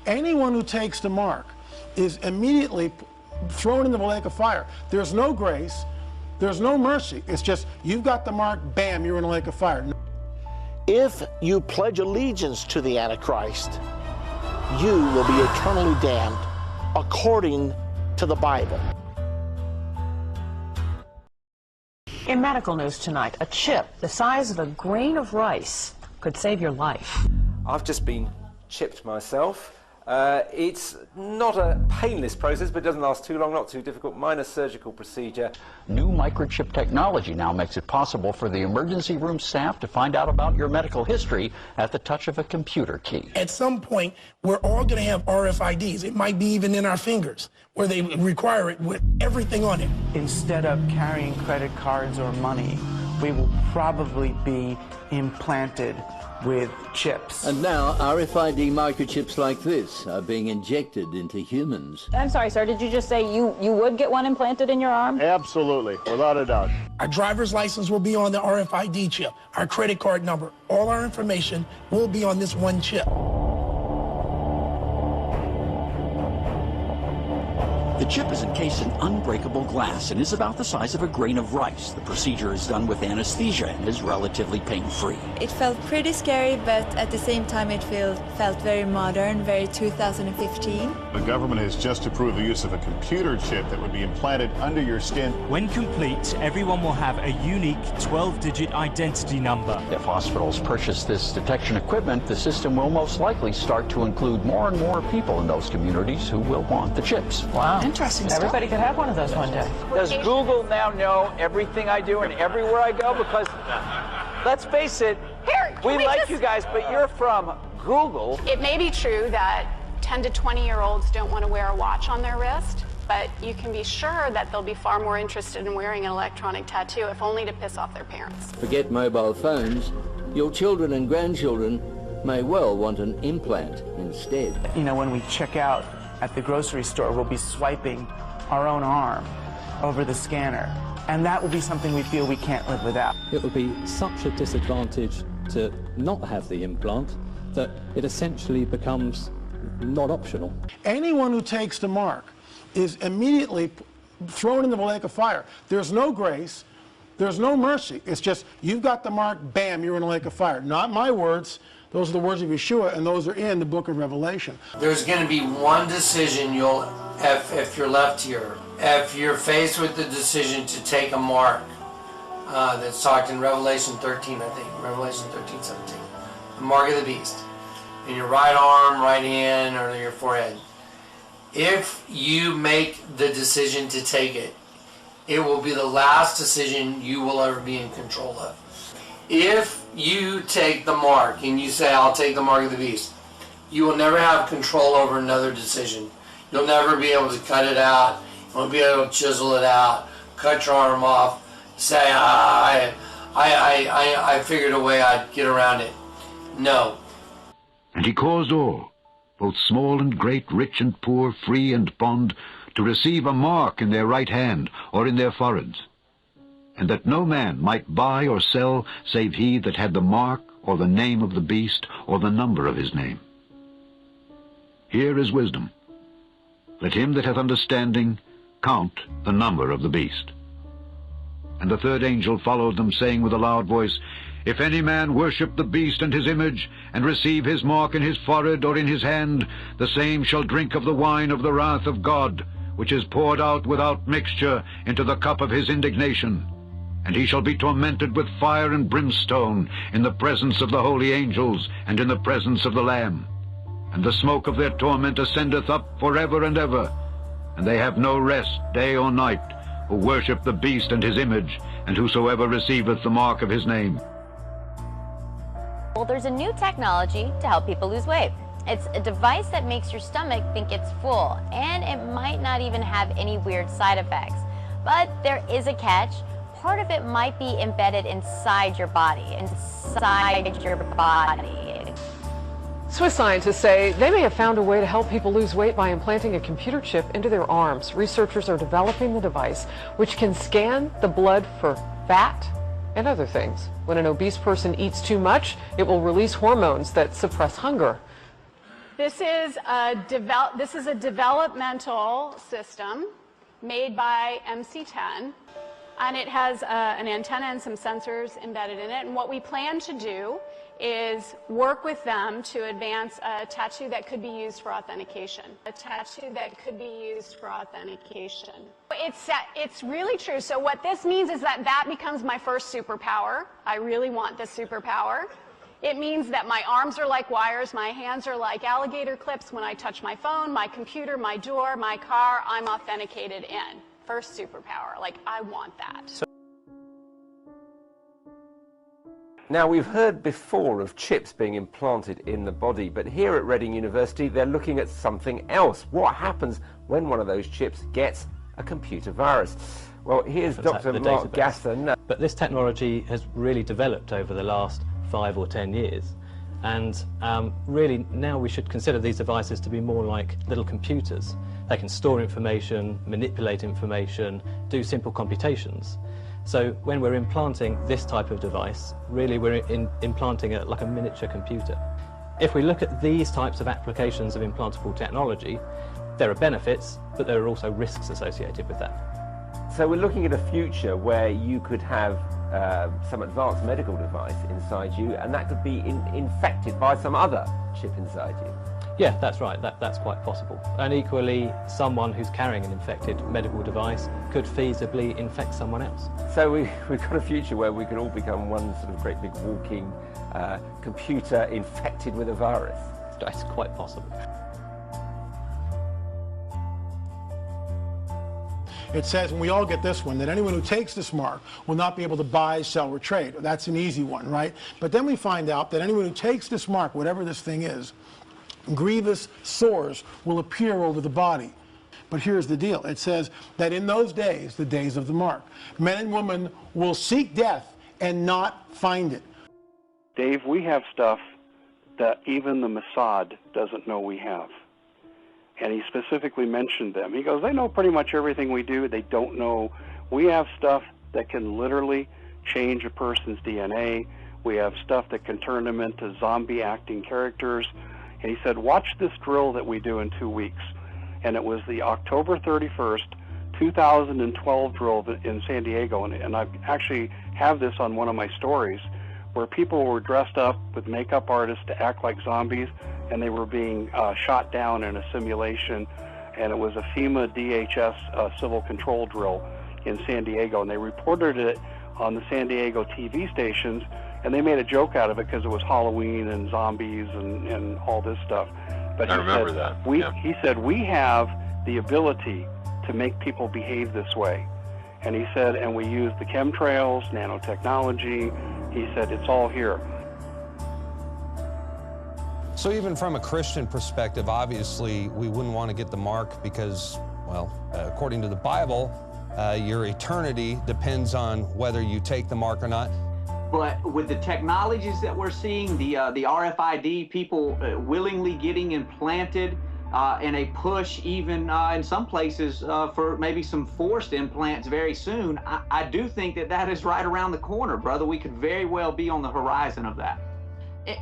Anyone who takes the mark is immediately thrown into the lake of fire. There's no grace, there's no mercy. It's just, you've got the mark, bam, you're in a lake of fire. If you pledge allegiance to the Antichrist, you will be eternally damned according to the Bible. In medical news tonight, a chip the size of a grain of rice could save your life. I've just been chipped myself. It's not a painless process, but it doesn't last too long, not too difficult, minor surgical procedure. New microchip technology now makes it possible for the emergency room staff to find out about your medical history at the touch of a computer key. At some point, we're all going to have RFIDs. It might be even in our fingers, where they require it with everything on it. Instead of carrying credit cards or money, we will probably be implanted with chips. And now RFID microchips like this are being injected into humans. I'm sorry, sir, did you just say you would get one implanted in your arm? Absolutely, without a doubt. Our driver's license will be on the RFID chip. Our credit card number, all our information will be on this one chip. The chip is encased in unbreakable glass and is about the size of a grain of rice. The procedure is done with anesthesia and is relatively pain-free. It felt pretty scary, but at the same time it felt very modern, very 2015. The government has just approved the use of a computer chip that would be implanted under your skin. When complete, everyone will have a unique 12-digit identity number. If hospitals purchase this detection equipment, the system will most likely start to include more and more people in those communities who will want the chips. Wow. Interesting stuff. Everybody could have one of those one day. Does Google now know everything I do and everywhere I go? Because, let's face it, we like you guys, but you're from Google. It may be true that 10 to 20-year-olds don't want to wear a watch on their wrist, but you can be sure that they'll be far more interested in wearing an electronic tattoo, if only to piss off their parents. Forget mobile phones. Your children and grandchildren may well want an implant instead. You know, when we check out at the grocery store, we'll be swiping our own arm over the scanner, and that will be something we feel we can't live without. It would be such a disadvantage to not have the implant that it essentially becomes not optional. Anyone who takes the mark is immediately thrown into the lake of fire. There's no grace, there's no mercy. It's just, you've got the mark, bam, you're in a lake of fire. Not my words. Those are the words of Yeshua, and those are in the book of Revelation. There's going to be one decision if you're left here. If you're faced with the decision to take a mark that's talked in Revelation 13, I think, Revelation 13, 17, the mark of the beast, in your right arm, right hand, or your forehead. If you make the decision to take it, it will be the last decision you will ever be in control of. If you take the mark and you say, I'll take the mark of the beast, you will never have control over another decision. You'll never be able to cut it out. You won't be able to chisel it out, cut your arm off, say, I figured a way I'd get around it. No. And he caused all, both small and great, rich and poor, free and bond, to receive a mark in their right hand or in their foreheads, and that no man might buy or sell save he that had the mark or the name of the beast or the number of his name. Here is wisdom. Let him that hath understanding count the number of the beast. And the third angel followed them, saying with a loud voice, If any man worship the beast and his image, and receive his mark in his forehead or in his hand, the same shall drink of the wine of the wrath of God, which is poured out without mixture into the cup of his indignation. And he shall be tormented with fire and brimstone in the presence of the holy angels and in the presence of the Lamb. And the smoke of their torment ascendeth up forever and ever. And they have no rest day or night, who worship the beast and his image, and whosoever receiveth the mark of his name. Well, there's a new technology to help people lose weight. It's a device that makes your stomach think it's full, and it might not even have any weird side effects. But there is a catch. Part of it might be embedded inside your body, Swiss scientists say they may have found a way to help people lose weight by implanting a computer chip into their arms. Researchers are developing the device, which can scan the blood for fat and other things. When an obese person eats too much, it will release hormones that suppress hunger. This is a developmental system made by MC10, and it has an antenna and some sensors embedded in it. And what we plan to do is work with them to advance a tattoo that could be used for authentication. A tattoo that could be used for authentication. It's really true. So what this means is that becomes my first superpower. I really want this superpower. It means that my arms are like wires, my hands are like alligator clips. When I touch my phone, my computer, my door, my car, I'm authenticated in. First superpower. Like, I want that. Now, we've heard before of chips being implanted in the body, but here at Reading University, they're looking at something else. What happens when one of those chips gets a computer virus? Well, here's Dr. Mark Gasson. But this technology has really developed over the last 5 or 10 years. And really, now we should consider these devices to be more like little computers. They can store information, manipulate information, do simple computations. So when we're implanting this type of device, really we're implanting like a miniature computer. If we look at these types of applications of implantable technology, there are benefits, but there are also risks associated with that. So we're looking at a future where you could have some advanced medical device inside you, and that could be infected by some other chip inside you. Yeah, that's right. That's quite possible. And equally, someone who's carrying an infected medical device could feasibly infect someone else. So we've got a future where we could all become one sort of great big walking computer infected with a virus. That's quite possible. It says, and we all get this one, that anyone who takes this mark will not be able to buy, sell, or trade. That's an easy one, right? But then we find out that anyone who takes this mark, whatever this thing is, grievous sores will appear over the body. But here's the deal. It says that in those days, the days of the mark, men and women will seek death and not find it. Dave, we have stuff that even the Mossad doesn't know we have. And he specifically mentioned them. He goes, they know pretty much everything we do. They don't know. We have stuff that can literally change a person's DNA. We have stuff that can turn them into zombie-acting characters. And he said, watch this drill that we do in 2 weeks. And it was the October 31st, 2012 drill in San Diego. And I actually have this on one of my stories, where people were dressed up with makeup artists to act like zombies, and they were being shot down in a simulation. And it was a FEMA DHS civil control drill in San Diego. And they reported it on the San Diego TV stations, and they made a joke out of it because it was Halloween and zombies and all this stuff. But I remember that. He said, we have the ability to make people behave this way. And he said, and we use the chemtrails, nanotechnology. He said, it's all here. So even from a Christian perspective, obviously, we wouldn't want to get the mark because, well, according to the Bible, your eternity depends on whether you take the mark or not. But with the technologies that we're seeing, the RFID, people willingly getting implanted, and a push even in some places for maybe some forced implants very soon, I do think that is right around the corner, brother. We could very well be on the horizon of that.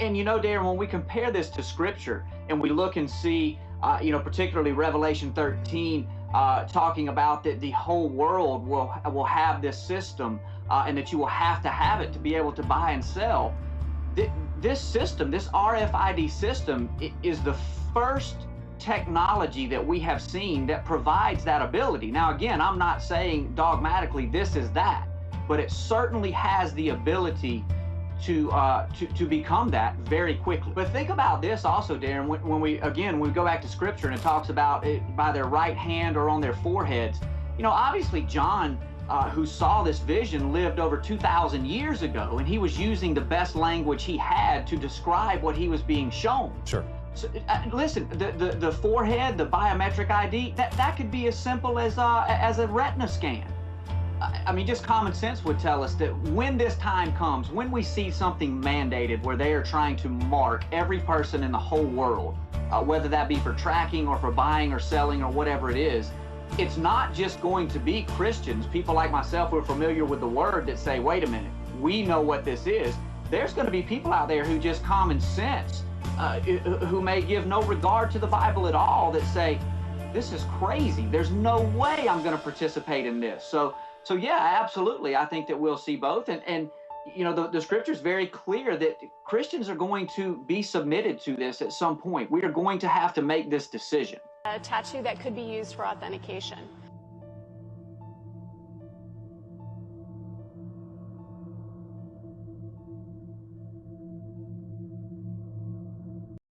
And you know, Darren, when we compare this to Scripture and we look and see, you know, particularly Revelation 13, talking about that the whole world will have this system, and that you will have to have it to be able to buy and sell. This system, this RFID system, is the first technology that we have seen that provides that ability. Now, again, I'm not saying dogmatically this is that, but it certainly has the ability to become that very quickly. But think about this also, Darren, when we go back to Scripture and it talks about it by their right hand or on their foreheads. You know, obviously John, who saw this vision, lived over 2,000 years ago, and he was using the best language he had to describe what he was being shown. Sure. So, listen, the forehead, the biometric ID, that could be as simple as a retina scan. I mean, just common sense would tell us that when this time comes, when we see something mandated where they are trying to mark every person in the whole world, whether that be for tracking or for buying or selling or whatever it is, it's not just going to be Christians, people like myself who are familiar with the word, that say, wait a minute, we know what this is. There's going to be people out there who just common sense who may give no regard to the Bible at all that say, this is crazy. There's no way I'm going to participate in this. So yeah, absolutely. I think that we'll see both. And you know, the scripture is very clear that Christians are going to be submitted to this at some point. We are going to have to make this decision. A tattoo that could be used for authentication.